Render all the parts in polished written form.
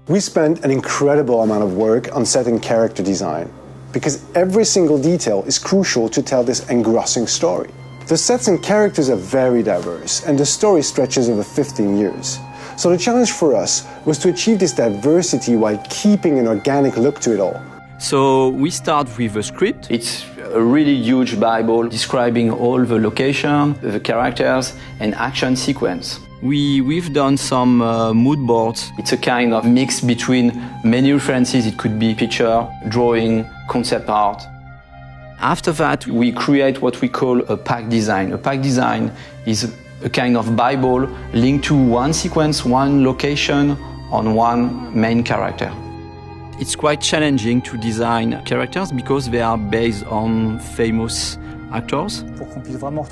We spent an incredible amount of work on set and character design, because every single detail is crucial to tell this engrossing story. The sets and characters are very diverse, and the story stretches over 15 years. So the challenge for us was to achieve this diversity while keeping an organic look to it all. So we start with a script. It's a really huge Bible describing all the location, the characters, and action sequence. We've done some mood boards. It's a kind of mix between many references. It could be picture, drawing, concept art. After that, we create what we call a pack design. A pack design is a kind of Bible linked to one sequence, one location, on one main character. It's quite challenging to design characters because they are based on famous actors.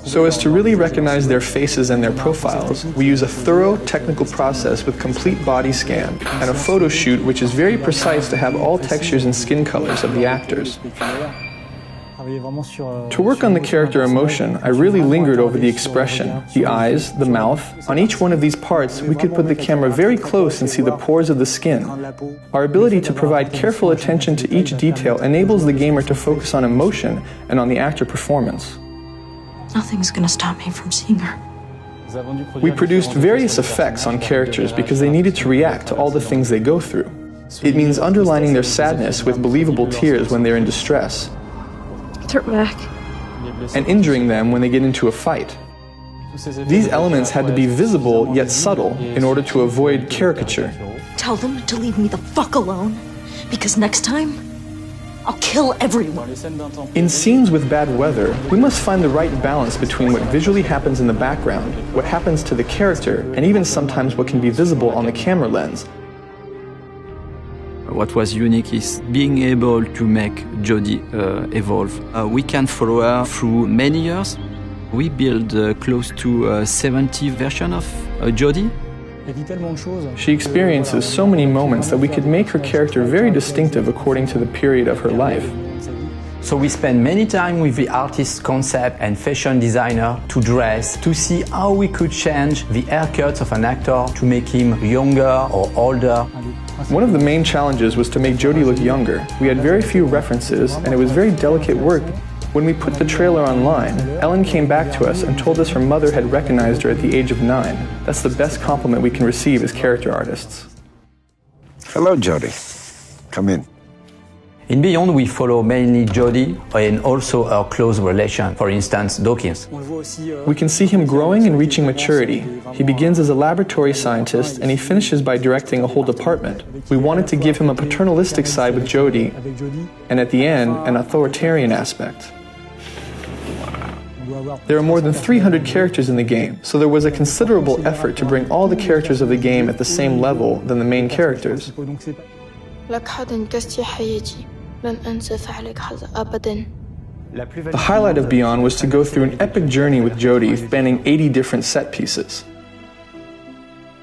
So as to really recognize their faces and their profiles, we use a thorough technical process with complete body scan and a photo shoot which is very precise to have all textures and skin colors of the actors. To work on the character emotion, I really lingered over the expression, the eyes, the mouth. On each one of these parts, we could put the camera very close and see the pores of the skin. Our ability to provide careful attention to each detail enables the gamer to focus on emotion and on the actor performance. Nothing's gonna stop me from seeing her. We produced various effects on characters because they needed to react to all the things they go through. It means underlining their sadness with believable tears when they're in distress, They're back. and injuring them when they get into a fight. These elements had to be visible yet subtle in order to avoid caricature. Tell them to leave me the fuck alone, because next time, I'll kill everyone. In scenes with bad weather, we must find the right balance between what visually happens in the background, what happens to the character, and even sometimes what can be visible on the camera lens. What was unique is being able to make Jodie evolve. We can follow her through many years. We built close to 70 versions of Jodie. She experiences so many moments that we could make her character very distinctive according to the period of her life. So we spend many time with the artist concept and fashion designer to dress, to see how we could change the haircuts of an actor to make him younger or older. One of the main challenges was to make Jodie look younger. We had very few references, and it was very delicate work. When we put the trailer online, Ellen came back to us and told us her mother had recognized her at the age of 9. That's the best compliment we can receive as character artists. Hello, Jodie. Come in. In Beyond, we follow mainly Jodie and also her close relation, for instance, Dawkins. We can see him growing and reaching maturity. He begins as a laboratory scientist and he finishes by directing a whole department. We wanted to give him a paternalistic side with Jodie, and at the end, an authoritarian aspect. There are more than 300 characters in the game, so there was a considerable effort to bring all the characters of the game at the same level than the main characters. The highlight of Beyond was to go through an epic journey with Jodie, spanning 80 different set pieces.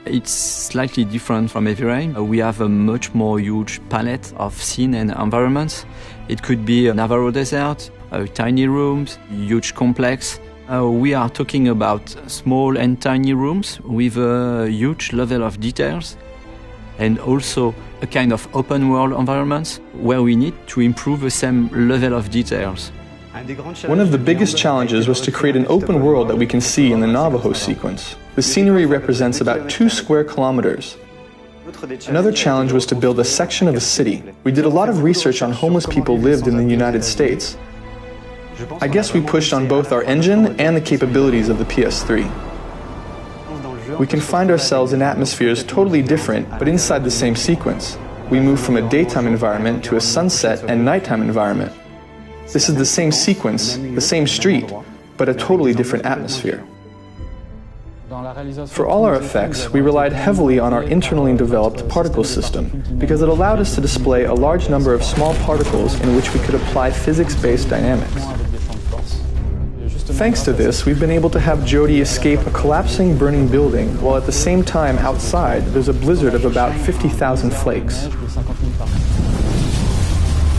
It's slightly different from Heavy Rain. We have a much more huge palette of scene and environments. It could be a Navarro desert, tiny rooms, huge complex. We are talking about small and tiny rooms with a huge level of details, and also a kind of open world environments where we need to improve the same level of details. One of the biggest challenges was to create an open world that we can see in the Navajo sequence. The scenery represents about 2 square kilometers. Another challenge was to build a section of a city. We did a lot of research on homeless people lived in the United States. I guess we pushed on both our engine and the capabilities of the PS3. We can find ourselves in atmospheres totally different, but inside the same sequence. We move from a daytime environment to a sunset and nighttime environment. This is the same sequence, the same street, but a totally different atmosphere. For all our effects, we relied heavily on our internally developed particle system, because it allowed us to display a large number of small particles in which we could apply physics-based dynamics. Thanks to this, we've been able to have Jodie escape a collapsing, burning building, while at the same time outside there's a blizzard of about 50,000 flakes.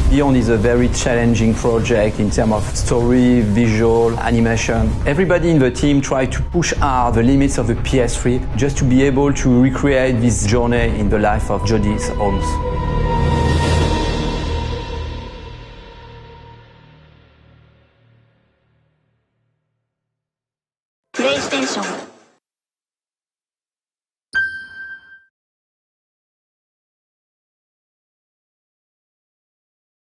Beyond is a very challenging project in terms of story, visual, animation. Everybody in the team tried to push hard the limits of the PS3 just to be able to recreate this journey in the life of Jodie Holmes. PlayStation